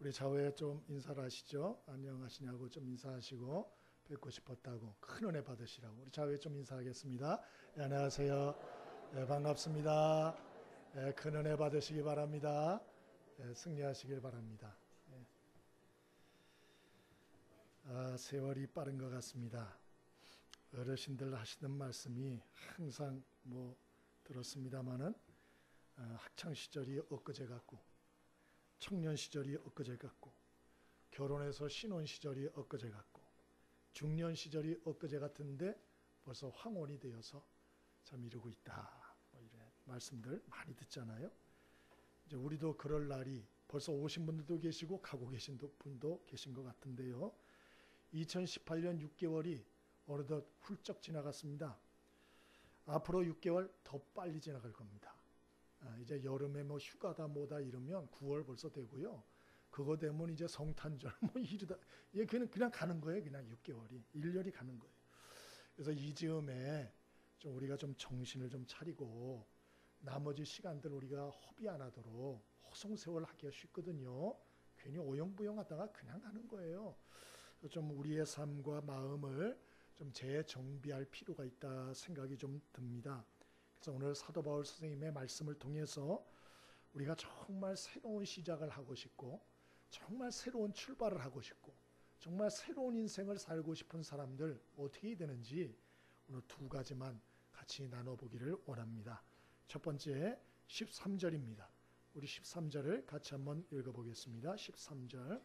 우리 좌우에 좀 인사를 하시죠. 안녕하시냐고 좀 인사하시고 뵙고 싶었다고 큰 은혜 받으시라고 우리 좌우에 좀 인사하겠습니다. 네, 안녕하세요. 네, 반갑습니다. 네, 큰 은혜 받으시기 바랍니다. 네, 승리하시길 바랍니다. 네. 세월이 빠른 것 같습니다. 어르신들 하시는 말씀이 항상 들었습니다마는 학창 시절이 엊그제 같고 청년 시절이 엊그제 같고 결혼해서 신혼 시절이 엊그제 같고 중년 시절이 엊그제 같은데 벌써 황혼이 되어서 참 이러고 있다. 이런 말씀들 많이 듣잖아요. 이제 우리도 그럴 날이 벌써 오신 분들도 계시고 가고 계신 분도 계신 것 같은데요. 2018년 6개월이 어느덧 훌쩍 지나갔습니다. 앞으로 6개월 더 빨리 지나갈 겁니다. 이제 여름에 휴가다 뭐다 이러면 9월 벌써 되고요. 그거 되면 이제 성탄절 이러다 그냥 가는 거예요. 그냥 6개월이 1년이 가는 거예요. 그래서 이 즈음에 좀 우리가 좀 정신을 좀 차리고 나머지 시간들 우리가 허비 안 하도록 허송세월 하기가 쉽거든요. 괜히 오영부영하다가 그냥 가는 거예요. 좀 우리의 삶과 마음을 좀 재정비할 필요가 있다 생각이 좀 듭니다. 그래서 오늘 사도 바울 선생님의 말씀을 통해서 우리가 정말 새로운 시작을 하고 싶고 정말 새로운 출발을 하고 싶고 정말 새로운 인생을 살고 싶은 사람들 어떻게 해야 되는지 오늘 두 가지만 같이 나눠보기를 원합니다. 첫 번째 13절입니다. 우리 13절을 같이 한번 읽어보겠습니다. 13절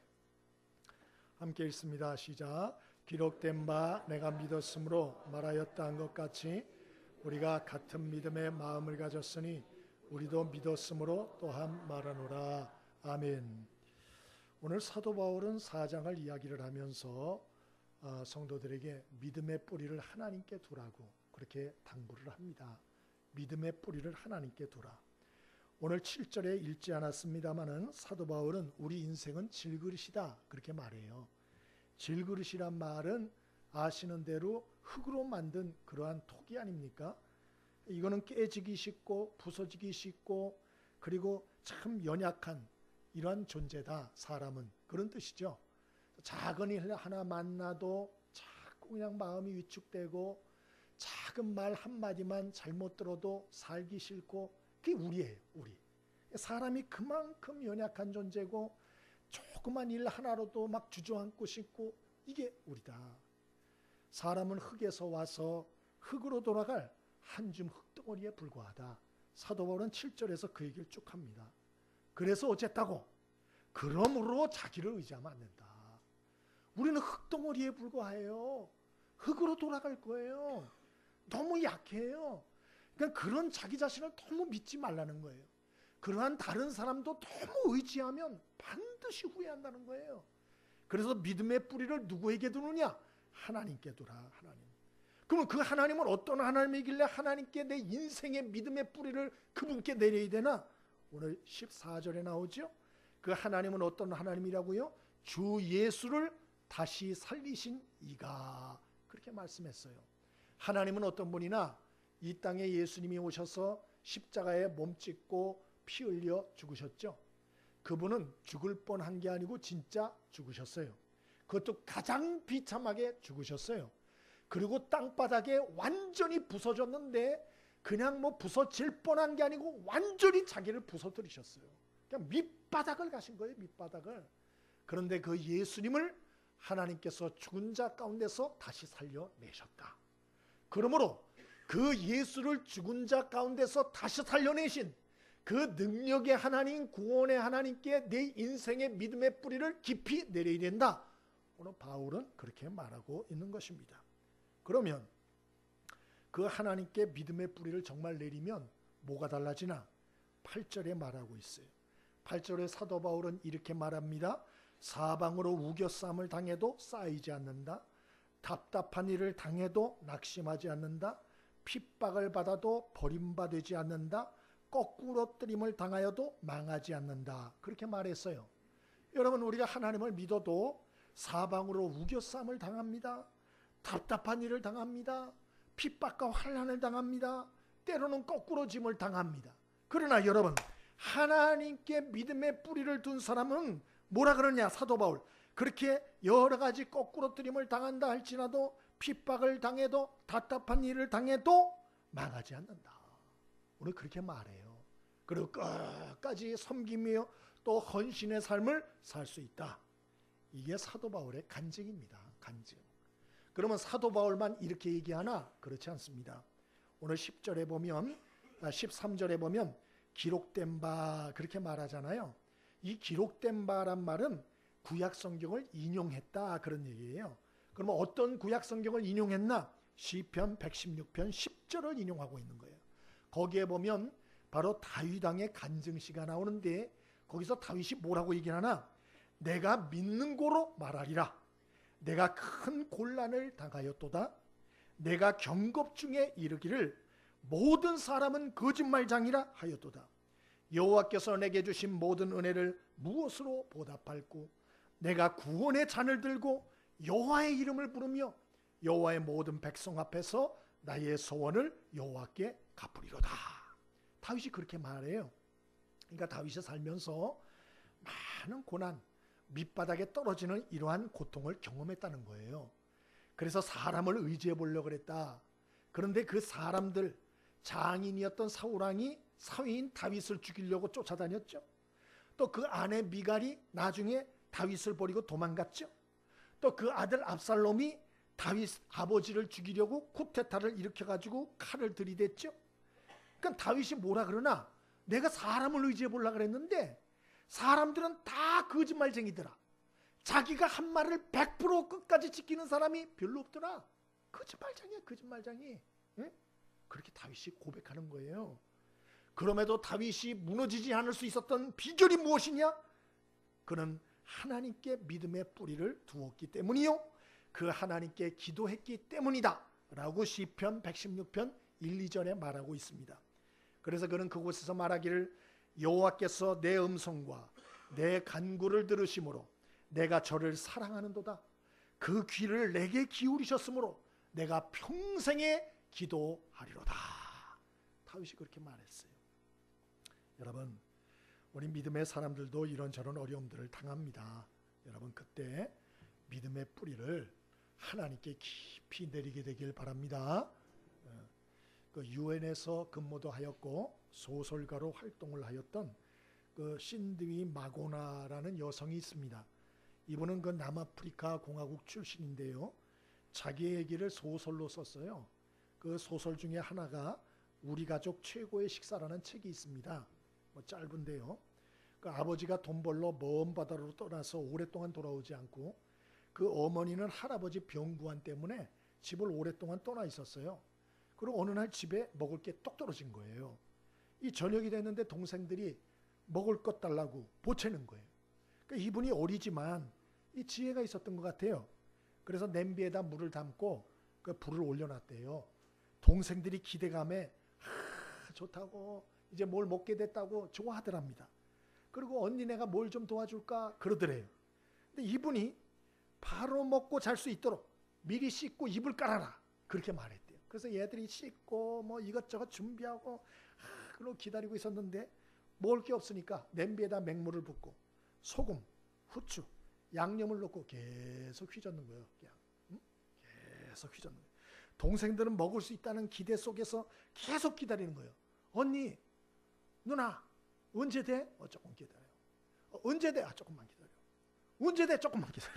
함께 읽습니다. 시작. 기록된 바 내가 믿었으므로 말하였다 한 것 같이 우리가 같은 믿음의 마음을 가졌으니 우리도 믿었으므로 또한 말하노라. 아멘. 오늘 사도 바울은 4장을 이야기를 하면서 성도들에게 믿음의 뿌리를 하나님께 두라고 그렇게 당부를 합니다. 믿음의 뿌리를 하나님께 두라. 오늘 7절에 읽지 않았습니다마는 사도 바울은 우리 인생은 질그릇이다 그렇게 말해요. 질그릇이란 말은 아시는 대로 흙으로 만든 그러한 토기 아닙니까? 이거는 깨지기 쉽고 부서지기 쉽고 그리고 참 연약한 이러한 존재다. 사람은 그런 뜻이죠. 작은 일 하나 만나도 자꾸 그냥 마음이 위축되고 작은 말 한마디만 잘못 들어도 살기 싫고 그게 우리예요. 우리 사람이 그만큼 연약한 존재고 조그만 일 하나로도 막 주저앉고 싶고 이게 우리다. 사람은 흙에서 와서 흙으로 돌아갈 한 줌 흙덩어리에 불과하다. 사도 바울은 7절에서 그 얘기를 쭉 합니다. 그래서 어쨌다고? 그러므로 자기를 의지하면 안 된다. 우리는 흙덩어리에 불과해요. 흙으로 돌아갈 거예요. 너무 약해요. 그러니까 그런 자기 자신을 너무 믿지 말라는 거예요. 그러한 다른 사람도 너무 의지하면 반드시 후회한다는 거예요. 그래서 믿음의 뿌리를 누구에게 두느냐? 하나님께 두라. 하나님. 그러면 그 하나님은 어떤 하나님이길래 하나님께 내 인생의 믿음의 뿌리를 그분께 내려야 되나? 오늘 14절에 나오죠. 그 하나님은 어떤 하나님이라고요? 주 예수를 다시 살리신 이가 그렇게 말씀했어요. 하나님은 어떤 분이나 이 땅에 예수님이 오셔서 십자가에 몸 찢고 피 흘려 죽으셨죠. 그분은 죽을 뻔한 게 아니고 진짜 죽으셨어요. 그것도 가장 비참하게 죽으셨어요. 그리고 땅바닥에 완전히 부서졌는데 그냥 부서질 뻔한 게 아니고 완전히 자기를 부서뜨리셨어요. 그냥 밑바닥을 가신 거예요. 밑바닥을. 그런데 그 예수님을 하나님께서 죽은 자 가운데서 다시 살려내셨다. 그러므로 그 예수를 죽은 자 가운데서 다시 살려내신 그 능력의 하나님, 구원의 하나님께 내 인생의 믿음의 뿌리를 깊이 내려야 된다. 오늘 바울은 그렇게 말하고 있는 것입니다. 그러면 그 하나님께 믿음의 뿌리를 정말 내리면 뭐가 달라지나? 8절에 말하고 있어요. 8절에 사도 바울은 이렇게 말합니다. 사방으로 우겨쌈을 당해도 쌓이지 않는다. 답답한 일을 당해도 낙심하지 않는다. 핍박을 받아도 버림받지 않는다. 거꾸로 뜨림을 당하여도 망하지 않는다. 그렇게 말했어요. 여러분 우리가 하나님을 믿어도 사방으로 우겨쌈을 당합니다. 답답한 일을 당합니다. 핍박과 환난을 당합니다. 때로는 거꾸로짐을 당합니다. 그러나 여러분 하나님께 믿음의 뿌리를 둔 사람은 뭐라 그러냐 사도 바울. 그렇게 여러 가지 거꾸로뜨림을 당한다 할지라도 핍박을 당해도 답답한 일을 당해도 망하지 않는다. 오늘 그렇게 말해요. 그리고 끝까지 섬기며 또 헌신의 삶을 살 수 있다. 이게 사도 바울의 간증입니다. 간증. 그러면 사도 바울만 이렇게 얘기하나? 그렇지 않습니다. 오늘 10절에 보면 13절에 보면 기록된 바 그렇게 말하잖아요. 이 기록된 바란 말은 구약 성경을 인용했다 그런 얘기예요. 그러면 어떤 구약 성경을 인용했나? 시편 116편 10절을 인용하고 있는 거예요. 거기에 보면 바로 다윗 왕의 간증시가 나오는데 거기서 다윗이 뭐라고 얘기하나? 내가 믿는 고로 말하리라. 내가 큰 곤란을 당하였도다. 내가 경겁 중에 이르기를 모든 사람은 거짓말장이라 하였도다. 여호와께서 내게 주신 모든 은혜를 무엇으로 보답할꼬? 내가 구원의 잔을 들고 여호와의 이름을 부르며 여호와의 모든 백성 앞에서 나의 소원을 여호와께 갚으리로다. 다윗이 그렇게 말해요. 그러니까 다윗이 살면서 많은 고난, 밑바닥에 떨어지는 이러한 고통을 경험했다는 거예요. 그래서 사람을 의지해 보려고 그랬다. 그런데 그 사람들, 장인이었던 사울왕이 사위인 다윗을 죽이려고 쫓아다녔죠. 또 그 아내 미갈이 나중에 다윗을 버리고 도망갔죠. 또 그 아들 압살롬이 다윗 아버지를 죽이려고 쿠데타를 일으켜가지고 칼을 들이댔죠. 그러니까 다윗이 뭐라 그러나? 내가 사람을 의지해 보려고 그랬는데 사람들은 다 거짓말쟁이더라. 자기가 한 말을 100% 끝까지 지키는 사람이 별로 없더라. 거짓말쟁이야, 거짓말쟁이. 응? 그렇게 다윗이 고백하는 거예요. 그럼에도 다윗이 무너지지 않을 수 있었던 비결이 무엇이냐? 그는 하나님께 믿음의 뿌리를 두었기 때문이요, 그 하나님께 기도했기 때문이다 라고 시편 116편 1, 2절에 말하고 있습니다. 그래서 그는 그곳에서 말하기를 여호와께서 내 음성과 내 간구를 들으심으로 내가 저를 사랑하는도다. 그 귀를 내게 기울이셨으므로 내가 평생에 기도하리로다. 다윗이 그렇게 말했어요. 여러분, 우리 믿음의 사람들도 이런저런 어려움들을 당합니다. 여러분, 그때 믿음의 뿌리를 하나님께 깊이 내리게 되길 바랍니다. 그 유엔에서 근무도 하였고 소설가로 활동을 하였던 그 신드위 마고나라는 여성이 있습니다. 이분은 그 남아프리카 공화국 출신인데요. 자기의 얘기를 소설로 썼어요. 그 소설 중에 하나가 우리 가족 최고의 식사라는 책이 있습니다. 뭐 짧은데요. 그 아버지가 돈 벌러 먼 바다로 떠나서 오랫동안 돌아오지 않고 그 어머니는 할아버지 병구안 때문에 집을 오랫동안 떠나 있었어요. 그리고 어느 날 집에 먹을 게 똑 떨어진 거예요. 이 저녁이 됐는데 동생들이 먹을 것 달라고 보채는 거예요. 그러니까 이분이 어리지만 이 지혜가 있었던 것 같아요. 그래서 냄비에다 물을 담고 그 불을 올려놨대요. 동생들이 기대감에 좋다고 이제 뭘 먹게 됐다고 좋아하더랍니다. 그리고 언니네가 뭘 좀 도와줄까 그러더래요. 근데 이분이 바로 먹고 잘 수 있도록 미리 씻고 이불 깔아라 그렇게 말했대요. 그래서 얘들이 씻고 뭐 이것저것 준비하고 그러고 기다리고 있었는데 먹을 게 없으니까 냄비에다 맹물을 붓고 소금, 후추, 양념을 넣고 계속 휘젓는 거예요. 그냥 계속 휘젓는 거예요. 동생들은 먹을 수 있다는 기대 속에서 계속 기다리는 거예요. 언니, 누나, 언제 돼? 조금 기다려요. 언제 돼? 조금만 기다려. 언제 돼? 조금만 기다려.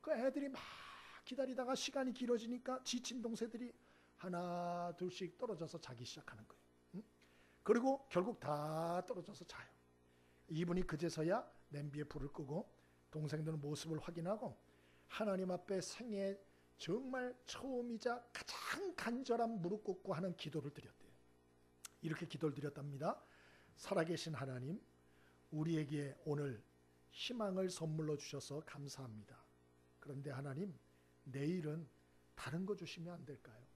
그 애들이 막 기다리다가 시간이 길어지니까 지친 동생들이 하나 둘씩 떨어져서 자기 시작하는 거예요. 그리고 결국 다 떨어져서 자요. 이분이 그제서야 냄비에 불을 끄고 동생들 모습을 확인하고 하나님 앞에 생애 정말 처음이자 가장 간절한 무릎 꿇고 하는 기도를 드렸대요. 이렇게 기도를 드렸답니다. 살아계신 하나님, 우리에게 오늘 희망을 선물로 주셔서 감사합니다. 그런데 하나님, 내일은 다른 거 주시면 안 될까요?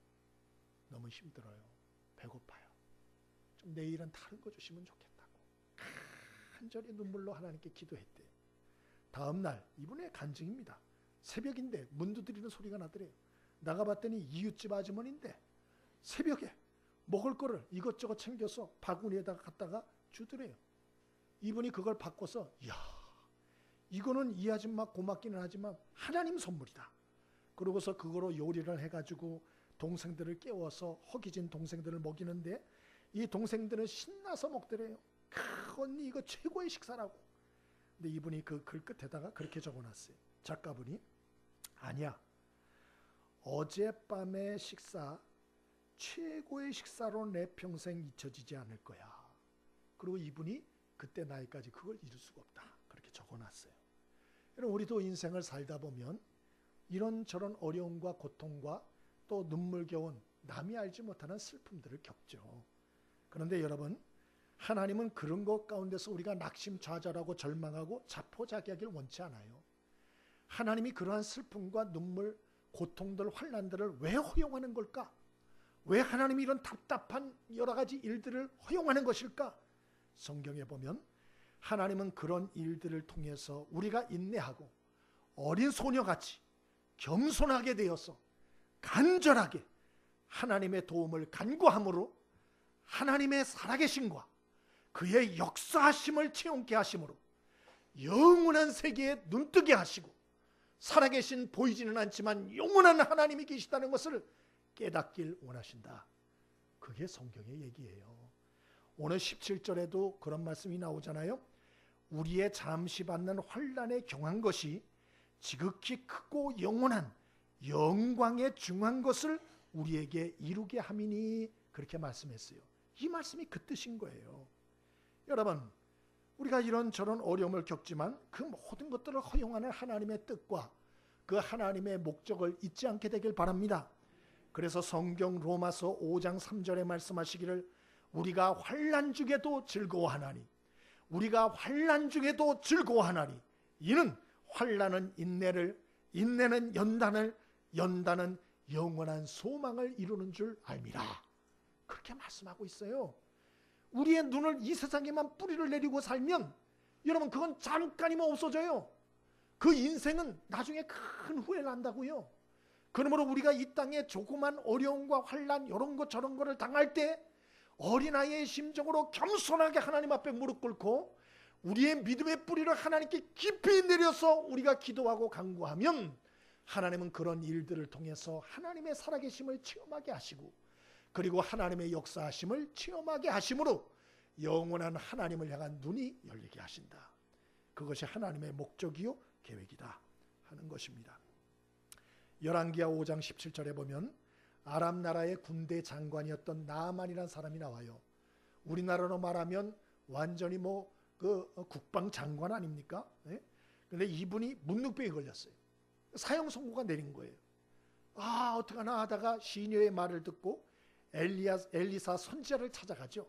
너무 힘들어요. 배고파요. 좀 내일은 다른 거 주시면 좋겠다고 간절히 눈물로 하나님께 기도했대요. 다음 날 이분의 간증입니다. 새벽인데 문 두드리는 소리가 나더래요. 나가봤더니 이웃집 아주머니인데 새벽에 먹을 거를 이것저것 챙겨서 바구니에다가 갖다가 주더래요. 이분이 그걸 바꿔서 이야, 이거는 이 아줌마 고맙기는 하지만 하나님 선물이다. 그러고서 그거로 요리를 해가지고 동생들을 깨워서 허기진 동생들을 먹이는데 이 동생들은 신나서 먹더래요. 언니 이거 최고의 식사라고. 근데 이분이 그 글 끝에다가 그렇게 적어놨어요. 작가분이 아니야, 어젯밤의 식사 최고의 식사로 내 평생 잊혀지지 않을 거야. 그리고 이분이 그때 나이까지 그걸 잊을 수가 없다. 그렇게 적어놨어요. 여러분, 우리도 인생을 살다 보면 이런저런 어려움과 고통과 또 눈물겨운 남이 알지 못하는 슬픔들을 겪죠. 그런데 여러분, 하나님은 그런 것 가운데서 우리가 낙심좌절하고 절망하고 자포자기하기를 원치 않아요. 하나님이 그러한 슬픔과 눈물, 고통들, 환난들을 왜 허용하는 걸까? 왜 하나님이 이런 답답한 여러 가지 일들을 허용하는 것일까? 성경에 보면 하나님은 그런 일들을 통해서 우리가 인내하고 어린 소녀같이 겸손하게 되어서 간절하게 하나님의 도움을 간구함으로 하나님의 살아계심과 그의 역사하심을 체험케 하심으로 영원한 세계에 눈뜨게 하시고 살아계신 보이지는 않지만 영원한 하나님이 계시다는 것을 깨닫길 원하신다. 그게 성경의 얘기예요. 오늘 17절에도 그런 말씀이 나오잖아요. 우리의 잠시 받는 환난에 경한 것이 지극히 크고 영원한 영광에 중한 것을 우리에게 이루게 함이니, 그렇게 말씀했어요. 이 말씀이 그 뜻인 거예요. 여러분, 우리가 이런저런 어려움을 겪지만 그 모든 것들을 허용하는 하나님의 뜻과 그 하나님의 목적을 잊지 않게 되길 바랍니다. 그래서 성경 로마서 5장 3절에 말씀하시기를 우리가 환난 중에도 즐거워하나니, 우리가 환난 중에도 즐거워하나니 이는 환난은 인내를, 인내는 연단을, 연단은 영원한 소망을 이루는 줄 알미라. 그렇게 말씀하고 있어요. 우리의 눈을 이 세상에만 뿌리를 내리고 살면 여러분 그건 잠깐이면 없어져요. 그 인생은 나중에 큰 후회를 한다고요. 그러므로 우리가 이 땅에 조그만 어려움과 환난 이런 것 저런 거를 당할 때 어린아이의 심정으로 겸손하게 하나님 앞에 무릎 꿇고 우리의 믿음의 뿌리를 하나님께 깊이 내려서 우리가 기도하고 간구하면 하나님은 그런 일들을 통해서 하나님의 살아계심을 체험하게 하시고 그리고 하나님의 역사하심을 체험하게 하심으로 영원한 하나님을 향한 눈이 열리게 하신다. 그것이 하나님의 목적이요 계획이다 하는 것입니다. 열왕기하 5장 17절에 보면 아람 나라의 군대 장관이었던 나아만이라는 사람이 나와요. 우리나라로 말하면 완전히 그 국방 장관 아닙니까? 그런데 이분이 문둥병에 걸렸어요. 사형 선고가 내린 거예요. 어떡하나 하다가 시녀의 말을 듣고 엘리사 선지자를 찾아가죠.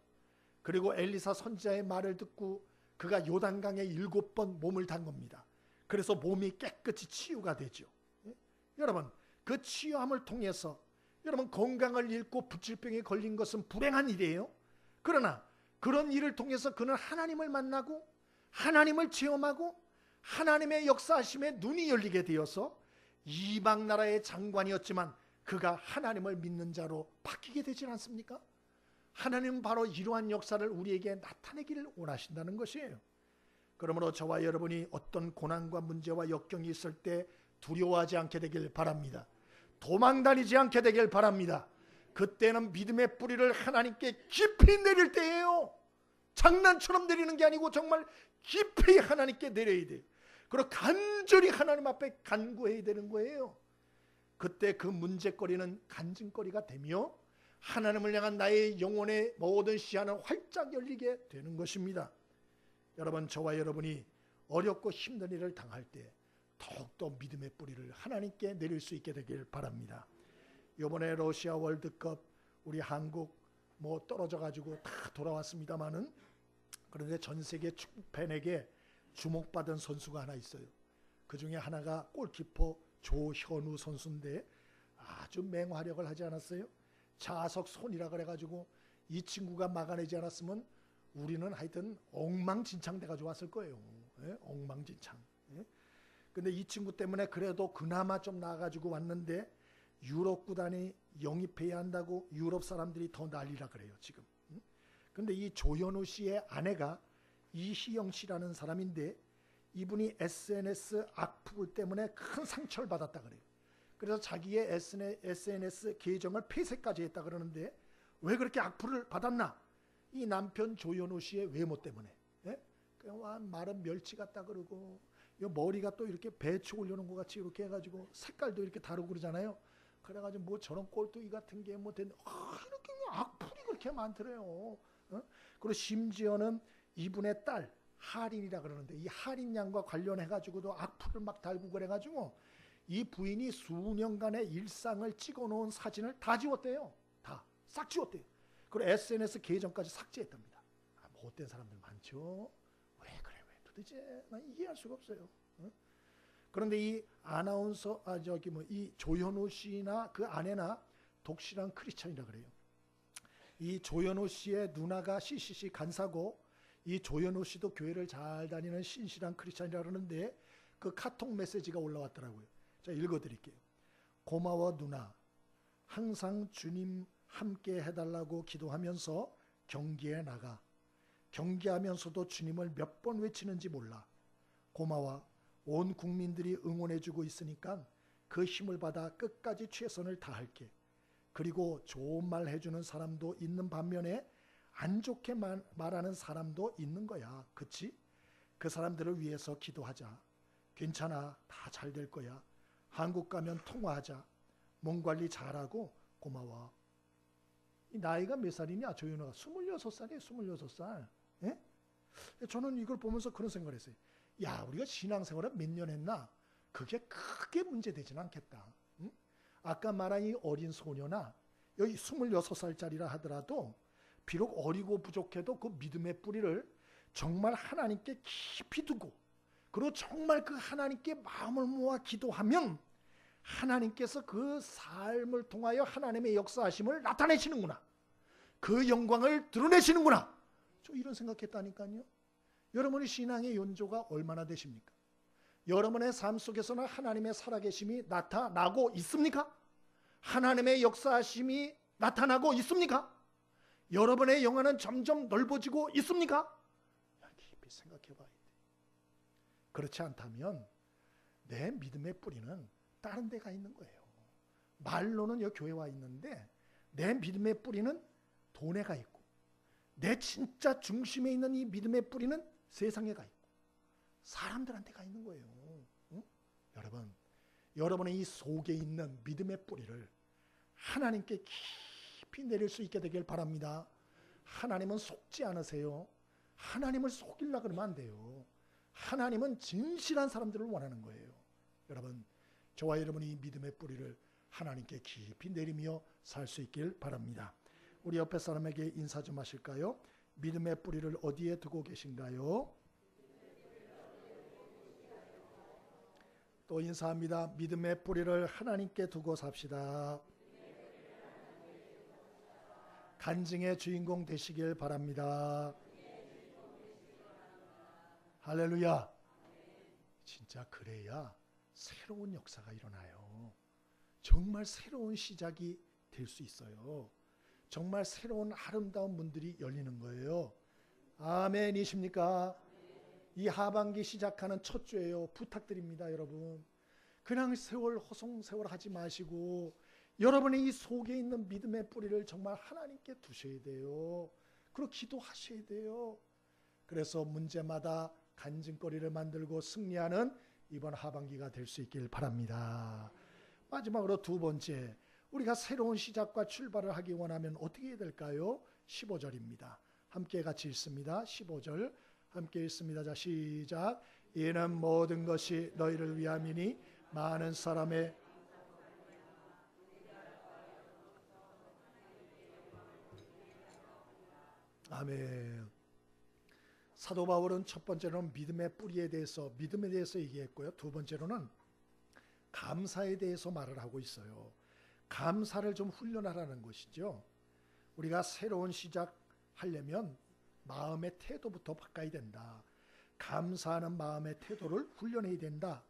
그리고 엘리사 선지자의 말을 듣고 그가 요단강에 7번 몸을 담깁니다. 그래서 몸이 깨끗이 치유가 되죠. 여러분, 그 치유함을 통해서 여러분 건강을 잃고 부질병에 걸린 것은 불행한 일이에요. 그러나 그런 일을 통해서 그는 하나님을 만나고 하나님을 체험하고 하나님의 역사하심에 눈이 열리게 되어서 이방 나라의 장관이었지만 그가 하나님을 믿는 자로 바뀌게 되지 않습니까? 하나님은 바로 이러한 역사를 우리에게 나타내기를 원하신다는 것이에요. 그러므로 저와 여러분이 어떤 고난과 문제와 역경이 있을 때 두려워하지 않게 되길 바랍니다. 도망다니지 않게 되길 바랍니다. 그때는 믿음의 뿌리를 하나님께 깊이 내릴 때예요. 장난처럼 내리는 게 아니고 정말 깊이 하나님께 내려야 돼요. 그리고 간절히 하나님 앞에 간구해야 되는 거예요. 그때 그 문제거리는 간증거리가 되며 하나님을 향한 나의 영혼의 모든 시야는 활짝 열리게 되는 것입니다. 여러분, 저와 여러분이 어렵고 힘든 일을 당할 때 더욱더 믿음의 뿌리를 하나님께 내릴 수 있게 되길 바랍니다. 이번에 러시아 월드컵 우리 한국 떨어져 가지고 다 돌아왔습니다마는 그런데 전 세계 축구 팬에게 주목받은 선수가 하나 있어요. 그 중에 하나가 골키퍼 조현우 선수인데 아주 맹활약을 하지 않았어요? 자석손이라 그래가지고 이 친구가 막아내지 않았으면 우리는 하여튼 엉망진창 돼가지고 왔을 거예요. 엉망진창. 근데 이 친구 때문에 그래도 그나마 좀 나아가지고 왔는데 유럽 구단이 영입해야 한다고 유럽 사람들이 더 난리라 그래요 지금. 근데 이 조현우 씨의 아내가 이희영 씨라는 사람인데 이분이 SNS 악플 때문에 큰 상처를 받았다 그래요. 그래서 자기의 SNS 계정을 폐쇄까지 했다 그러는데 왜 그렇게 악플을 받았나? 이 남편 조현우 씨의 외모 때문에. 예? 그냥 마른 멸치 같다 그러고 이 머리가 또 이렇게 배추 올려놓은 것 같이 이렇게 해가지고 색깔도 이렇게 다르고 그러잖아요. 그래가지고 뭐 저런 꼴뚜기 같은 게 뭐 됐는데 이렇게 악플이 그렇게 많더래요. 어? 그리고 심지어는 이분의 딸 하린이라 그러는데 이 하린 양과 관련해가지고도 악플을 막 달고 그래가지고 이 부인이 수년간의 일상을 찍어놓은 사진을 다 지웠대요. 다 싹 지웠대요. 그리고 SNS 계정까지 삭제했답니다. 못된 사람들 많죠. 왜 그래? 왜 도대체 난 이해할 수가 없어요. 어? 그런데 이 아나운서 이 조현우 씨나 그 아내나 독실한 크리스천이라 그래요. 이 조현우 씨의 누나가 CCC 간사고 이 조현우 씨도 교회를 잘 다니는 신실한 크리스천이라 그러는데 그 카톡 메시지가 올라왔더라고요. 자, 읽어드릴게요. 고마워 누나. 항상 주님 함께 해달라고 기도하면서 경기에 나가. 경기하면서도 주님을 몇 번 외치는지 몰라. 고마워. 온 국민들이 응원해주고 있으니까 그 힘을 받아 끝까지 최선을 다할게. 그리고 좋은 말 해주는 사람도 있는 반면에 안 좋게 말하는 사람도 있는 거야. 그치? 그 사람들을 위해서 기도하자. 괜찮아. 다 잘 될 거야. 한국 가면 통화하자. 몸 관리 잘하고 고마워. 이 나이가 몇 살이냐? 조윤호가 26살이에요. 26살. 예? 저는 이걸 보면서 그런 생각을 했어요. 야, 우리가 신앙생활을 몇 년 했나? 그게 크게 문제되지는 않겠다. 응? 아까 말한 이 어린 소녀나 여기 26살짜리라 하더라도 비록 어리고 부족해도 그 믿음의 뿌리를 정말 하나님께 깊이 두고 그리고 정말 그 하나님께 마음을 모아 기도하면 하나님께서 그 삶을 통하여 하나님의 역사하심을 나타내시는구나. 그 영광을 드러내시는구나. 저 이런 생각했다니까요. 여러분의 신앙의 연조가 얼마나 되십니까? 여러분의 삶 속에서는 하나님의 살아계심이 나타나고 있습니까? 하나님의 역사하심이 나타나고 있습니까? 여러분의 영혼은 점점 넓어지고 있습니까? 깊이 생각해 봐야 돼. 그렇지 않다면 내 믿음의 뿌리는 다른 데가 있는 거예요. 말로는 여기 교회 와 있는데 내 믿음의 뿌리는 돈에 가 있고 내 진짜 중심에 있는 이 믿음의 뿌리는 세상에 가 있고 사람들한테 가 있는 거예요. 응? 여러분의 이 속에 있는 믿음의 뿌리를 하나님께 깊이 내릴 수 있게 되길 바랍니다. 하나님은 속지 않으세요. 하나님을 속이려고 그러면 안 돼요. 하나님은 진실한 사람들을 원하는 거예요. 여러분, 저와 여러분이 이 믿음의 뿌리를 하나님께 깊이 내리며 살 수 있길 바랍니다. 우리 옆에 사람에게 인사 좀 하실까요? 믿음의 뿌리를 어디에 두고 계신가요? 또 인사합니다. 믿음의 뿌리를 하나님께 두고 삽시다. 간증의 주인공 되시길 바랍니다. 할렐루야. 진짜 그래야 새로운 역사가 일어나요. 정말 새로운 시작이 될 수 있어요. 정말 새로운 아름다운 문들이 열리는 거예요. 아멘이십니까? 이 하반기 시작하는 첫 주예요. 부탁드립니다, 여러분. 그냥 세월 허송세월 하지 마시고 여러분의 이 속에 있는 믿음의 뿌리를 정말 하나님께 두셔야 돼요. 그리고 기도하셔야 돼요. 그래서 문제마다 간증거리를 만들고 승리하는 이번 하반기가 될 수 있길 바랍니다. 마지막으로 두 번째, 우리가 새로운 시작과 출발을 하기 원하면 어떻게 해야 될까요? 15절입니다. 함께 같이 읽습니다. 15절 함께 읽습니다. 자, 시작. 이는 모든 것이 너희를 위함이니 많은 사람의 아멘. 사도 바울은 첫 번째로는 믿음의 뿌리에 대해서 믿음에 대해서 얘기했고요. 두 번째로는 감사에 대해서 말을 하고 있어요. 감사를 좀 훈련하라는 것이죠. 우리가 새로운 시작하려면 마음의 태도부터 바꿔야 된다. 감사하는 마음의 태도를 훈련해야 된다.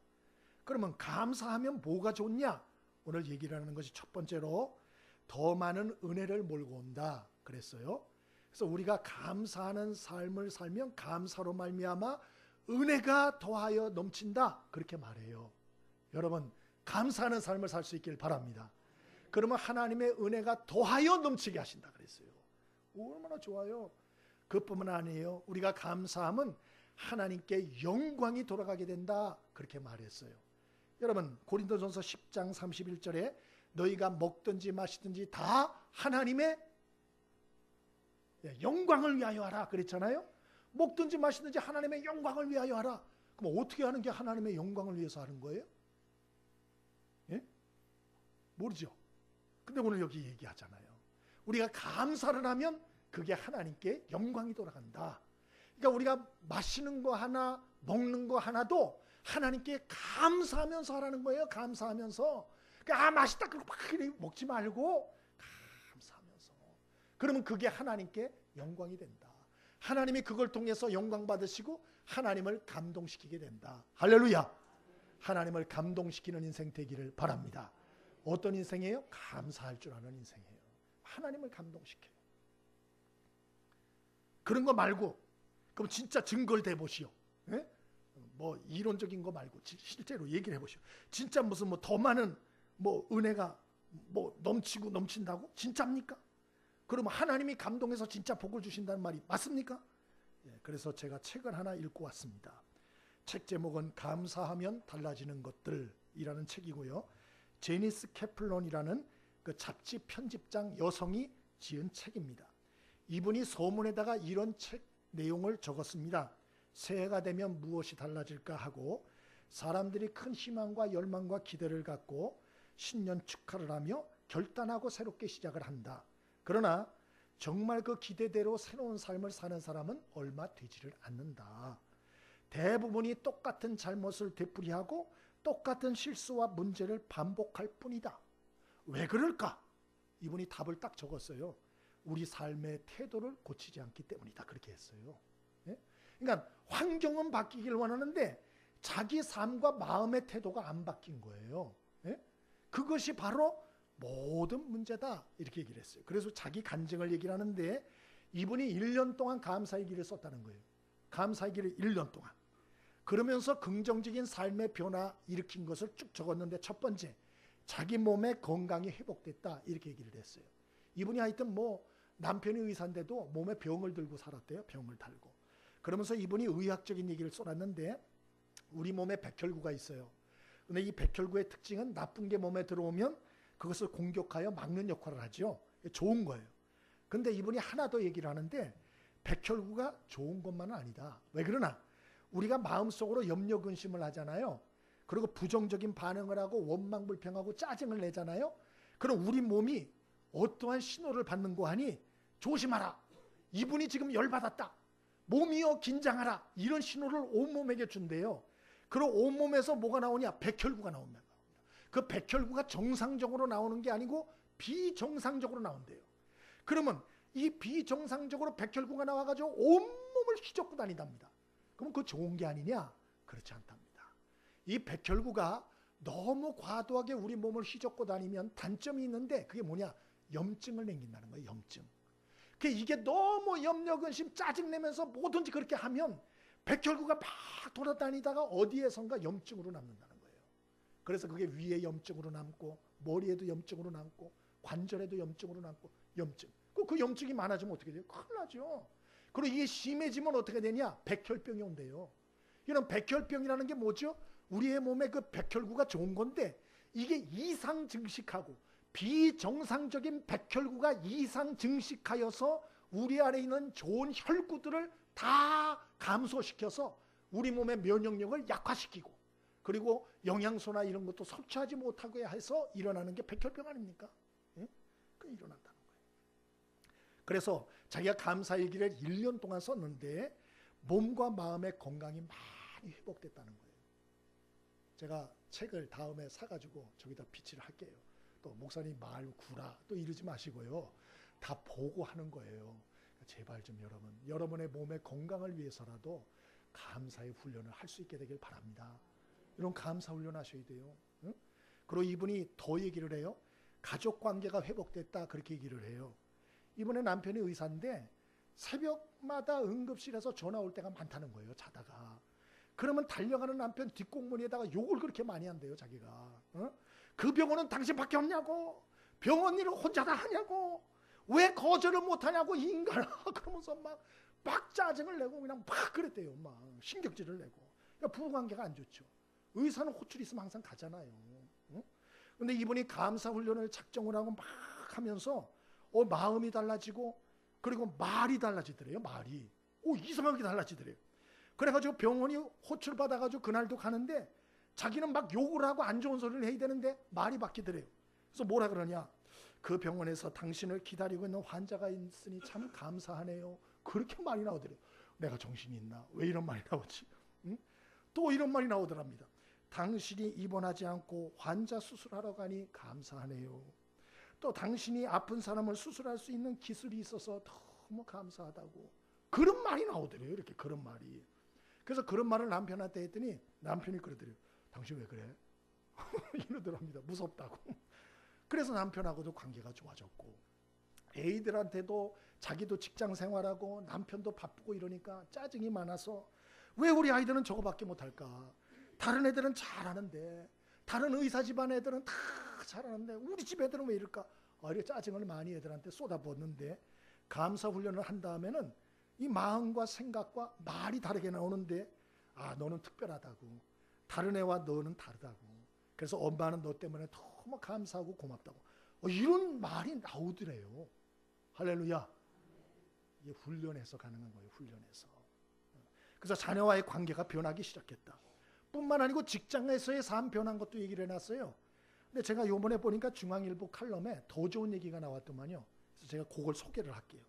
그러면 감사하면 뭐가 좋냐? 오늘 얘기를 하는 것이 첫 번째로 더 많은 은혜를 몰고 온다 그랬어요. 그래서 우리가 감사하는 삶을 살면 감사로 말미암아 은혜가 더하여 넘친다 그렇게 말해요. 여러분 감사하는 삶을 살 수 있길 바랍니다. 그러면 하나님의 은혜가 더하여 넘치게 하신다 그랬어요. 얼마나 좋아요. 그뿐만 아니에요. 우리가 감사함은 하나님께 영광이 돌아가게 된다 그렇게 말했어요. 여러분 고린도전서 10장 31절에 너희가 먹든지 마시든지 다 하나님의 영광을 위하여 하라 그랬잖아요. 먹든지 마시든지 하나님의 영광을 위하여 하라. 그럼 어떻게 하는 게 하나님의 영광을 위해서 하는 거예요? 예? 모르죠. 근데 오늘 여기 얘기하잖아요. 우리가 감사를 하면 그게 하나님께 영광이 돌아간다. 그러니까 우리가 마시는 거 하나 먹는 거 하나도 하나님께 감사하면서 하라는 거예요. 감사하면서. 그러니까 맛있다 그러고 막 먹지 말고 감사하면서. 그러면 그게 하나님께 영광이 된다. 하나님이 그걸 통해서 영광 받으시고 하나님을 감동시키게 된다. 할렐루야. 하나님을 감동시키는 인생 되기를 바랍니다. 어떤 인생이에요? 감사할 줄 아는 인생이에요. 하나님을 감동시켜요. 그런 거 말고 그럼 진짜 증거를 대보시오. 예? 뭐 이론적인 거 말고 실제로 얘기를 해보시오. 진짜 무슨 뭐 더 많은 뭐 은혜가 뭐 넘치고 넘친다고? 진짜입니까? 그러면 하나님이 감동해서 진짜 복을 주신다는 말이 맞습니까? 예, 그래서 제가 책을 하나 읽고 왔습니다. 책 제목은 감사하면 달라지는 것들이라는 책이고요. 제니스 캐플런이라는 그 잡지 편집장 여성이 지은 책입니다. 이분이 서문에다가 이런 책 내용을 적었습니다. 새해가 되면 무엇이 달라질까 하고 사람들이 큰 희망과 열망과 기대를 갖고 신년 축하를 하며 결단하고 새롭게 시작을 한다. 그러나 정말 그 기대대로 새로운 삶을 사는 사람은 얼마 되지를 않는다. 대부분이 똑같은 잘못을 되풀이하고 똑같은 실수와 문제를 반복할 뿐이다. 왜 그럴까? 이분이 답을 딱 적었어요. 우리 삶의 태도를 고치지 않기 때문이다. 그렇게 했어요. 예? 그러니까 환경은 바뀌길 원하는데 자기 삶과 마음의 태도가 안 바뀐 거예요. 예? 그것이 바로 모든 문제다. 이렇게 얘기를 했어요. 그래서 자기 간증을 얘기를 하는데 이분이 1년 동안 감사의 길을 썼다는 거예요. 감사의 길을 1년 동안. 그러면서 긍정적인 삶의 변화 일으킨 것을 쭉 적었는데 첫 번째, 자기 몸의 건강이 회복됐다. 이렇게 얘기를 했어요. 이분이 하여튼 뭐 남편이 의사인데도 몸에 병을 들고 살았대요. 병을 달고. 그러면서 이분이 의학적인 얘기를 쏟았는데 우리 몸에 백혈구가 있어요. 근데 이 백혈구의 특징은 나쁜 게 몸에 들어오면 그것을 공격하여 막는 역할을 하죠. 좋은 거예요. 근데 이분이 하나 더 얘기를 하는데 백혈구가 좋은 것만은 아니다. 왜 그러나? 우리가 마음속으로 염려 근심을 하잖아요. 그리고 부정적인 반응을 하고 원망 불평하고 짜증을 내잖아요. 그럼 우리 몸이 어떠한 신호를 받는 거 하니? 조심하라. 이분이 지금 열받았다. 몸이요 긴장하라. 이런 신호를 온몸에게 준대요. 그리고 온몸에서 뭐가 나오냐? 백혈구가 나옵니다. 그 백혈구가 정상적으로 나오는 게 아니고 비정상적으로 나온대요. 그러면 이 비정상적으로 백혈구가 나와가지고 온몸을 휘젓고 다닌답니다. 그럼 그거 좋은 게 아니냐? 그렇지 않답니다. 이 백혈구가 너무 과도하게 우리 몸을 휘젓고 다니면 단점이 있는데 그게 뭐냐? 염증을 남긴다는 거예요. 염증. 이게 너무 염려, 근심, 짜증내면서 뭐든지 그렇게 하면 백혈구가 막 돌아다니다가 어디에선가 염증으로 남는다는 거예요. 그래서 그게 위에 염증으로 남고 머리에도 염증으로 남고 관절에도 염증으로 남고 염증. 그 염증이 많아지면 어떻게 돼요? 큰일 나죠. 그리고 이게 심해지면 어떻게 되냐? 백혈병이 온대요. 이런 백혈병이라는 게 뭐죠? 우리의 몸에 그 백혈구가 좋은 건데 이게 이상 증식하고 비정상적인 백혈구가 이상 증식하여서 우리 안에 있는 좋은 혈구들을 다 감소시켜서 우리 몸의 면역력을 약화시키고 그리고 영양소나 이런 것도 섭취하지 못하게 해서 일어나는 게 백혈병 아닙니까? 예? 그 일어난다는 거예요. 그래서 자기가 감사의 길을 1년 동안 썼는데 몸과 마음의 건강이 많이 회복됐다는 거예요. 제가 책을 다음에 사가지고 저기다 비치를 할게요. 또 목사님 말 구라 또 이러지 마시고요. 다 보고 하는 거예요. 제발 좀 여러분의 몸의 건강을 위해서라도 감사의 훈련을 할 수 있게 되길 바랍니다. 이런 감사 훈련 하셔야 돼요. 응? 그리고 이분이 더 얘기를 해요. 가족 관계가 회복됐다 그렇게 얘기를 해요. 이번에 남편이 의사인데 새벽마다 응급실에서 전화 올 때가 많다는 거예요. 자다가. 그러면 달려가는 남편 뒷공무니에다가 욕을 그렇게 많이 한대요, 자기가. 그 병원은 당신밖에 없냐고, 병원 일을 혼자 다 하냐고, 왜 거절을 못하냐고, 이 인간아. 그러면서 막 짜증을 내고 그냥 막 그랬대요. 막 신경질을 내고. 그러니까 부부관계가 안 좋죠. 의사는 호출 있으면 항상 가잖아요. 근데 이분이 감사훈련을 작정을 하고 막 하면서 마음이 달라지고, 그리고 말이 달라지더래요. 말이 이상하게 달라지더래요. 그래가지고 병원이 호출 받아가지고 그날도 가는데 자기는 막 욕을 하고 안 좋은 소리를 해야 되는데 말이 바뀌더래요. 그래서 뭐라 그러냐, 그 병원에서 당신을 기다리고 있는 환자가 있으니 참 감사하네요. 그렇게 말이 나오더래요. 내가 정신이 있나? 왜 이런 말이 나오지? 또 이런 말이 나오더랍니다. 당신이 입원하지 않고 환자 수술하러 가니 감사하네요. 또 당신이 아픈 사람을 수술할 수 있는 기술이 있어서 너무 감사하다고. 그런 말이 나오더래요. 이렇게 그런 말이. 그래서 그런 말을 남편한테 했더니 남편이 그러더래요. 당신 왜 그래? 이러더랍니다. 무섭다고. 그래서 남편하고도 관계가 좋아졌고, 애들한테도 자기도 직장 생활하고 남편도 바쁘고 이러니까 짜증이 많아서 왜 우리 아이들은 저거밖에 못할까? 다른 애들은 잘하는데, 다른 의사 집안 애들은 다 잘하는데 우리 집 애들은 왜 이럴까? 이렇게 짜증을 많이 애들한테 쏟아붓는데, 감사훈련을 한 다음에는 이 마음과 생각과 말이 다르게 나오는데, 너는 특별하다고, 다른 애와 너는 다르다고, 그래서 엄마는 너 때문에 너무 감사하고 고맙다고, 이런 말이 나오더래요. 할렐루야. 이게 훈련해서 가능한 거예요. 훈련해서. 그래서 자녀와의 관계가 변하기 시작했다. 뿐만 아니고 직장에서의 삶 변한 것도 얘기를 해놨어요. 근데 제가 요번에 보니까 중앙일보 칼럼에 더 좋은 얘기가 나왔더만요. 그래서 제가 그걸 소개를 할게요.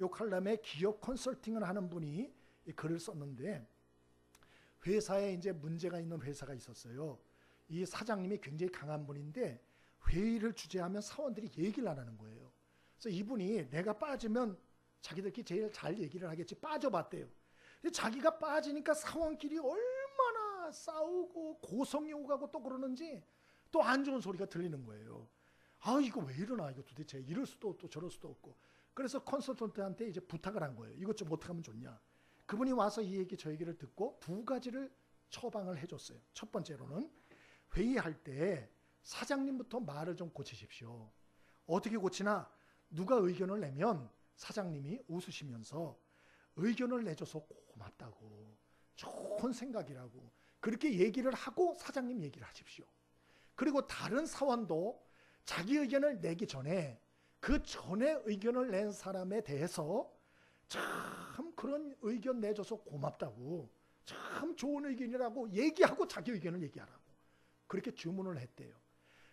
요 칼럼에 기업 컨설팅을 하는 분이 이 글을 썼는데, 회사에 이제 문제가 있는 회사가 있었어요. 이 사장님이 굉장히 강한 분인데 회의를 주재하면 사원들이 얘기를 안 하는 거예요. 그래서 이분이 내가 빠지면 자기들끼리 제일 잘 얘기를 하겠지, 빠져봤대요. 근데 자기가 빠지니까 사원끼리 얼마나 싸우고 고성이 오가고 또 그러는지 또 안 좋은 소리가 들리는 거예요. 이거 왜 이러나, 이거 도대체 이럴 수도 없고 저럴 수도 없고. 그래서 컨설턴트한테 이제 부탁을 한 거예요. 이것 좀 어떻게 하면 좋냐. 그분이 와서 이 얘기 저 얘기를 듣고 두 가지를 처방을 해줬어요. 첫 번째로는 회의할 때 사장님부터 말을 좀 고치십시오. 어떻게 고치나, 누가 의견을 내면 사장님이 웃으시면서 의견을 내줘서 고맙다고, 좋은 생각이라고 그렇게 얘기를 하고 사장님 얘기를 하십시오. 그리고 다른 사원도 자기 의견을 내기 전에 그 전에 의견을 낸 사람에 대해서 참 그런 의견 내줘서 고맙다고, 참 좋은 의견이라고 얘기하고 자기 의견을 얘기하라고 그렇게 주문을 했대요.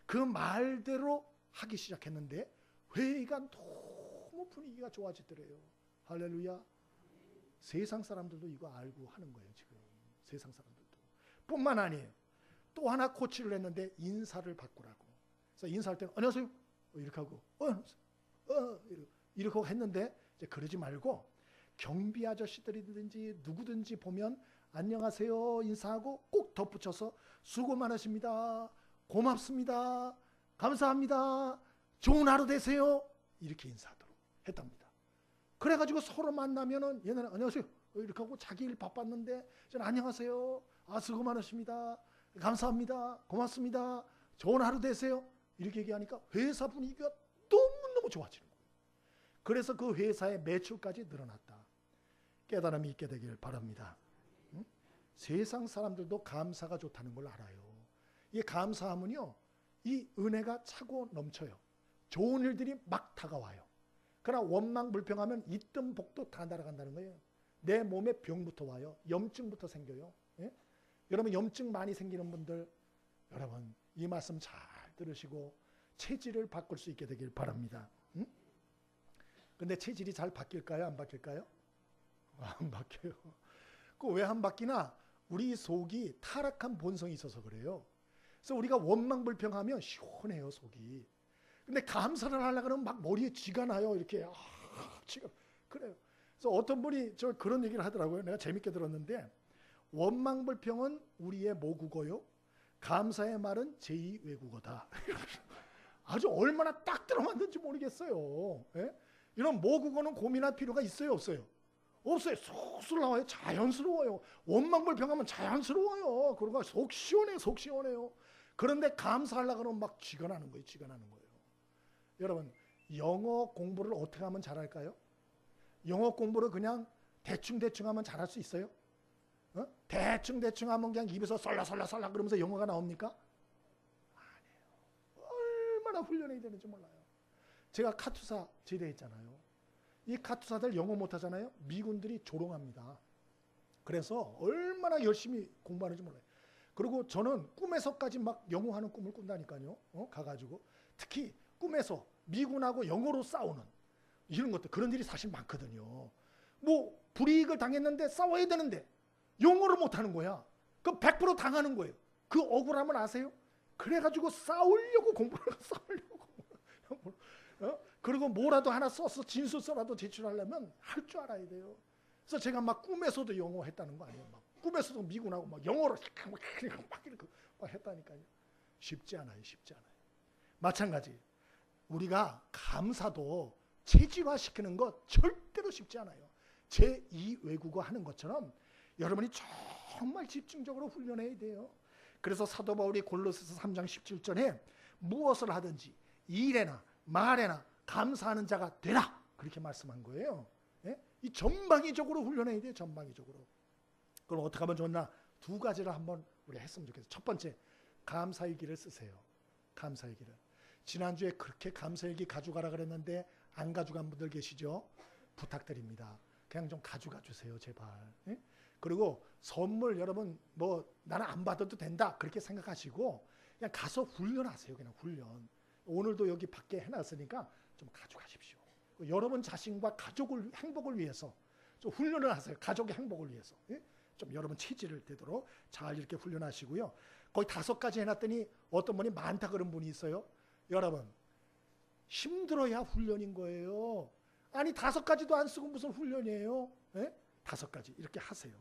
그 말대로 하기 시작했는데 회의가 너무 분위기가 좋아지더래요. 할렐루야. 세상 사람들도 이거 알고 하는 거예요. 지금 세상 사람들도. 뿐만 아니에요. 또 하나 코치를 했는데 인사를 바꾸라고. 그래서 인사할 때는 안녕하세요 이렇게 하고 이렇게 했는데, 이제 그러지 말고 경비 아저씨들이든지 누구든지 보면 안녕하세요 인사하고 꼭 덧붙여서 수고 많으십니다, 고맙습니다, 감사합니다, 좋은 하루 되세요 이렇게 인사하도록 했답니다. 그래가지고 서로 만나면은 얘네는 안녕하세요 이렇게 하고 자기 일 바빴는데 저는 안녕하세요, 수고 많으십니다, 감사합니다, 고맙습니다, 좋은 하루 되세요 이렇게 얘기하니까 회사 분위기가 너무너무 좋아지는 거예요. 그래서 그 회사의 매출까지 늘어났다. 깨달음이 있게 되길 바랍니다. 응? 세상 사람들도 감사가 좋다는 걸 알아요. 이 감사하면요, 이 은혜가 차고 넘쳐요. 좋은 일들이 막 다가와요. 그러나 원망불평하면 있던 복도 다 날아간다는 거예요. 내 몸에 병부터 와요. 염증부터 생겨요. 예? 여러분 염증 많이 생기는 분들, 여러분 이 말씀 잘 들으시고 체질을 바꿀 수 있게 되길 바랍니다. 응? 근데 체질이 잘 바뀔까요? 안 바뀔까요? 안 바뀌어요. 그 왜 안 바뀌나? 우리 속이 타락한 본성이 있어서 그래요. 그래서 우리가 원망불평하면 시원해요, 속이. 근데 감사를 하려고 그러면 막 머리에 쥐가 나요. 이렇게 쥐가 그래요. 그래서 어떤 분이 저 그런 얘기를 하더라고요. 내가 재밌게 들었는데, 원망불평은 우리의 모국어요, 감사의 말은 제2 외국어다. 아주 얼마나 딱 들어맞는지 모르겠어요. 예? 이런 모국어는 고민할 필요가 있어요, 없어요? 없어요. 쑥쑥 나와요. 자연스러워요. 원망불평하면 자연스러워요. 그러고 속 시원해요. 속 시원해요. 그런데 감사하려고 그러면 막 쥐가 나는 거예요. 쥐가 나는 거예요. 여러분, 영어 공부를 어떻게 하면 잘할까요? 영어 공부를 그냥 대충대충 하면 잘할 수 있어요? 대충대충 하면 그냥 입에서 썰라썰라썰라 그러면서 영어가 나옵니까? 아니에요. 얼마나 훈련해야 되는지 몰라요. 제가 카투사 제대했잖아요. 이 카투사들 영어 못하잖아요. 미군들이 조롱합니다. 그래서 얼마나 열심히 공부하는지 몰라요. 그리고 저는 꿈에서까지 막 영어하는 꿈을 꾼다니까요. 가가지고 특히 꿈에서 미군하고 영어로 싸우는 이런 것들, 그런 일이 사실 많거든요. 뭐 불이익을 당했는데 싸워야 되는데 영어를 못하는 거야. 그럼 100% 당하는 거예요. 그 억울함을 아세요? 그래가지고 싸우려고 공부를 싸우려고. 그리고 뭐라도 하나 써서 진술서라도 제출하려면 할 줄 알아야 돼요. 그래서 제가 막 꿈에서도 영어 했다는 거 아니에요. 막 꿈에서도 미군하고 막 영어로 막 이렇게 막 했다니까요. 쉽지 않아요. 쉽지 않아요. 마찬가지. 우리가 감사도 체질화시키는 것 절대로 쉽지 않아요. 제2 외국어 하는 것처럼 여러분이 정말 집중적으로 훈련해야 돼요. 그래서 사도 바울이 골로새서 3장 17절에 무엇을 하든지 일에나 말에나 감사하는 자가 되라, 그렇게 말씀한 거예요. 예? 이 전방위적으로 훈련해야 돼요. 전방위적으로. 그럼 어떻게 하면 좋나? 두 가지를 한번 우리 했으면 좋겠어요. 첫 번째, 감사일기를 쓰세요. 감사일기를. 지난주에 그렇게 감사일기 가져가라 그랬는데 안 가져간 분들 계시죠? 부탁드립니다. 그냥 좀 가져가 주세요, 제발. 예? 그리고 선물 여러분 뭐 나는 안 받아도 된다 그렇게 생각하시고 그냥 가서 훈련하세요. 그냥 훈련. 오늘도 여기 밖에 해놨으니까 좀 가져가십시오. 여러분 자신과 가족을 행복을 위해서 좀 훈련을 하세요. 가족의 행복을 위해서. 예? 좀 여러분 체질을 되도록 잘 이렇게 훈련하시고요. 거의 5가지 해놨더니 어떤 분이 많다 그런 분이 있어요. 여러분 힘들어야 훈련인 거예요. 아니 5가지도 안 쓰고 무슨 훈련이에요? 예? 5가지 이렇게 하세요.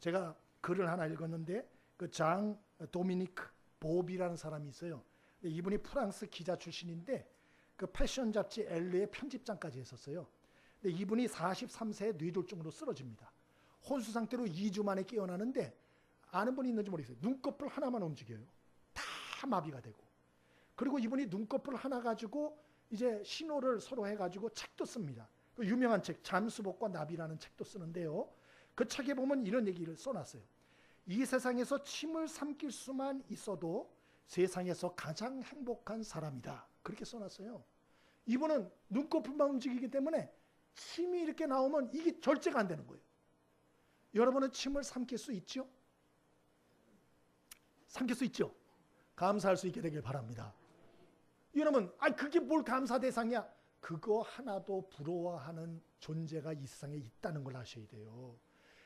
제가 글을 하나 읽었는데 그 장 도미니크 보비라는 사람이 있어요. 이분이 프랑스 기자 출신인데 그 패션 잡지 엘레의 편집장까지 했었어요. 근데 이분이 43세에 뇌졸중으로 쓰러집니다. 혼수 상태로 2주 만에 깨어나는데 아는 분이 있는지 모르겠어요. 눈꺼풀 하나만 움직여요. 다 마비가 되고. 그리고 이분이 눈꺼풀 하나 가지고 이제 신호를 서로 해가지고 책도 씁니다. 그 유명한 책 잠수복과 나비라는 책도 쓰는데요. 그 책에 보면 이런 얘기를 써놨어요. 이 세상에서 침을 삼킬 수만 있어도 세상에서 가장 행복한 사람이다. 그렇게 써놨어요. 이분은 눈꺼풀만 움직이기 때문에 침이 이렇게 나오면 이게 절제가 안 되는 거예요. 여러분은 침을 삼킬 수 있죠? 삼킬 수 있죠? 감사할 수 있게 되길 바랍니다. 여러분, 그게 뭘 감사 대상이야? 그거 하나도 부러워하는 존재가 이 세상에 있다는 걸 아셔야 돼요.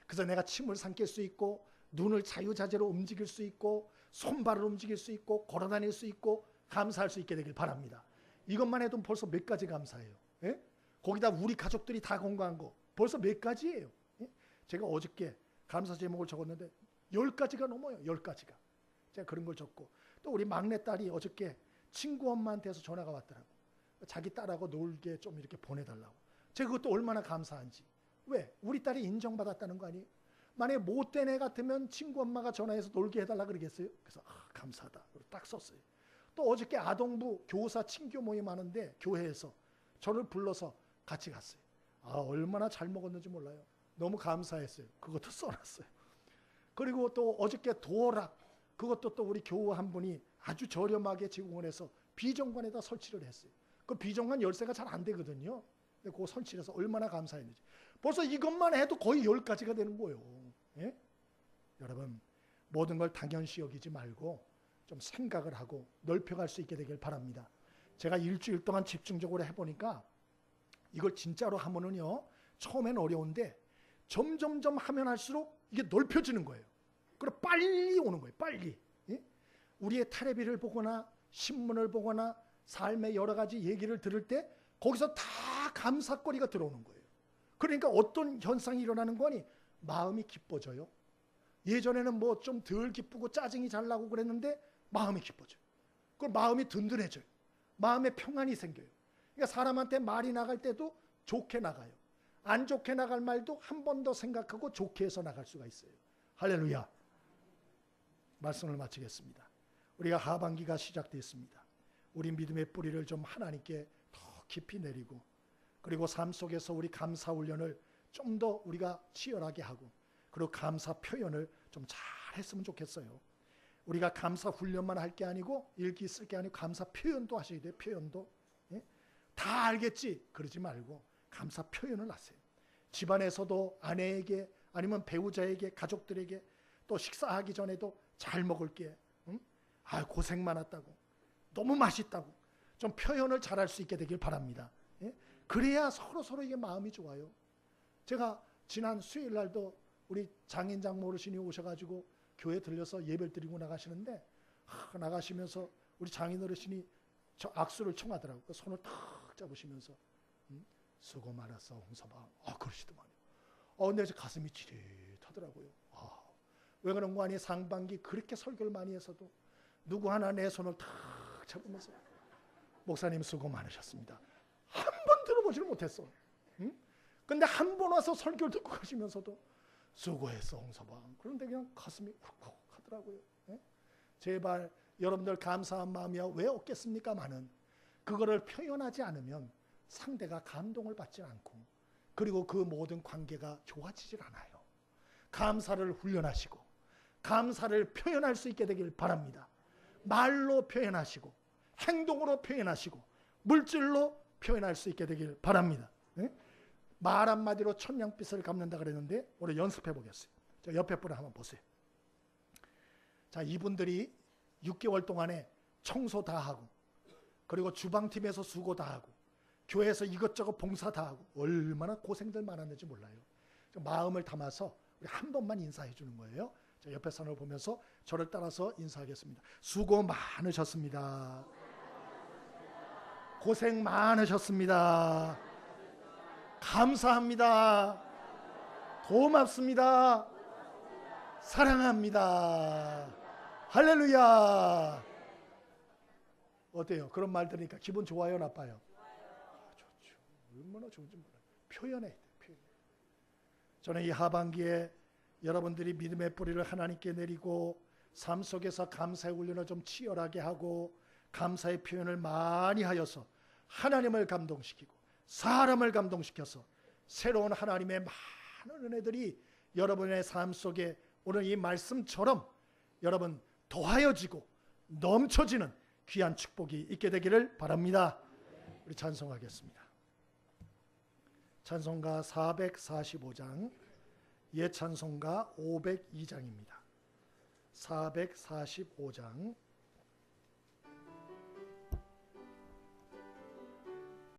그래서 내가 침을 삼킬 수 있고 눈을 자유자재로 움직일 수 있고 손발을 움직일 수 있고 걸어다닐 수 있고 감사할 수 있게 되길 바랍니다. 이것만 해도 벌써 몇 가지 감사해요. 예? 거기다 우리 가족들이 다 건강한 거 벌써 몇 가지예요. 예? 제가 어저께 감사 제목을 적었는데 10가지가 넘어요. 10가지가. 제가 그런 걸 적고 또 우리 막내딸이 어저께 친구 엄마한테서 전화가 왔더라고. 자기 딸하고 놀게 좀 이렇게 보내달라고. 제가 그것도 얼마나 감사한지. 왜? 우리 딸이 인정받았다는 거 아니에요? 만약에 못된 애 같으면 친구 엄마가 전화해서 놀게 해달라 그러겠어요? 그래서 감사하다. 딱 썼어요. 또 어저께 아동부 교사 친교 모임 하는데 교회에서 저를 불러서 같이 갔어요. 얼마나 잘 먹었는지 몰라요. 너무 감사했어요. 그것도 써놨어요. 그리고 또 어저께 도어락 그것도 또 우리 교우 한 분이 아주 저렴하게 제공을 해서 비정관에다 설치를 했어요. 그 비정관 열쇠가 잘 안 되거든요. 근데 그거 설치를 해서 얼마나 감사했는지. 벌써 이것만 해도 거의 10가지가 되는 거예요. 예? 여러분 모든 걸 당연시 여기지 말고 좀 생각을 하고 넓혀갈 수 있게 되길 바랍니다. 제가 일주일 동안 집중적으로 해보니까 이걸 진짜로 하면은요 처음엔 어려운데 점점점 하면 할수록 이게 넓혀지는 거예요. 그리고 빨리 오는 거예요. 빨리. 예? 우리의 텔레비를 보거나 신문을 보거나 삶의 여러 가지 얘기를 들을 때 거기서 다 감사거리가 들어오는 거예요. 그러니까 어떤 현상이 일어나는 거니? 마음이 기뻐져요. 예전에는 뭐 좀 덜 기쁘고 짜증이 잘 나고 그랬는데 마음이 기뻐져요. 그럼 마음이 든든해져요. 마음에 평안이 생겨요. 그러니까 사람한테 말이 나갈 때도 좋게 나가요. 안 좋게 나갈 말도 한 번 더 생각하고 좋게 해서 나갈 수가 있어요. 할렐루야. 말씀을 마치겠습니다. 우리가 하반기가 시작됐습니다. 우리 믿음의 뿌리를 좀 하나님께 더 깊이 내리고, 그리고 삶 속에서 우리 감사 훈련을 좀 더 우리가 치열하게 하고, 그리고 감사 표현을 좀 잘 했으면 좋겠어요. 우리가 감사 훈련만 할 게 아니고 읽기 쓸 게 아니고 감사 표현도 하셔야 돼요. 표현도. 예? 다 알겠지 그러지 말고 감사 표현을 하세요. 집안에서도 아내에게 아니면 배우자에게 가족들에게 또 식사하기 전에도 잘 먹을게. 응? 아 고생 많았다고. 너무 맛있다고. 좀 표현을 잘할 수 있게 되길 바랍니다. 예? 그래야 서로 이게 마음이 좋아요. 제가 지난 수요일 날도 우리 장인 장모 어르신이 오셔가지고 교회 들려서 예배를 드리고 나가시는데 나가시면서 우리 장인 어르신이 저 악수를 청하더라고요. 그 손을 탁 잡으시면서 수고 많았어 홍서방. 그러시더만요. 근데 제 가슴이 찌릿하더라고요. 왜 그런 거 아니? 상반기 그렇게 설교를 많이 했어도 누구 하나 내 손을 탁 잡으면서 목사님 수고 많으셨습니다. 한 번 들어보지를 못했어. 근데 한 번 와서 설교를 듣고 가시면서도 수고했어 홍서방. 그런데 그냥 가슴이 욱욱하더라고요. 예? 제발 여러분들 감사한 마음이야 왜 없겠습니까마는 그거를 표현하지 않으면 상대가 감동을 받지 않고, 그리고 그 모든 관계가 좋아지질 않아요. 감사를 훈련하시고 감사를 표현할 수 있게 되길 바랍니다. 말로 표현하시고 행동으로 표현하시고 물질로 표현할 수 있게 되길 바랍니다. 예? 말 한마디로 천냥빚을 갚는다 그랬는데 오늘 연습해 보겠어요. 자, 옆에 분을 한번 보세요. 자, 이분들이 6개월 동안에 청소 다 하고, 그리고 주방팀에서 수고 다 하고, 교회에서 이것저것 봉사 다 하고 얼마나 고생들 많았는지 몰라요. 마음을 담아서 우리 한 번만 인사해 주는 거예요. 자, 옆에 사람을 보면서 저를 따라서 인사하겠습니다. 수고 많으셨습니다. 고생 많으셨습니다. 감사합니다. 고맙습니다. 사랑합니다. 할렐루야. 어때요? 그런 말 들으니까 기분 좋아요, 나빠요? 좋죠. 얼마나 좋은지 몰라요. 표현해. 저는 이 하반기에 여러분들이 믿음의 뿌리를 하나님께 내리고 삶 속에서 감사의 훈련을 좀 치열하게 하고 감사의 표현을 많이 하여서 하나님을 감동시키고 사람을 감동시켜서 새로운 하나님의 많은 은혜들이 여러분의 삶 속에 오늘 이 말씀처럼 여러분 더하여지고 넘쳐지는 귀한 축복이 있게 되기를 바랍니다. 우리 찬송하겠습니다. 찬송가 445장, 옛 찬송가 502장입니다. 445장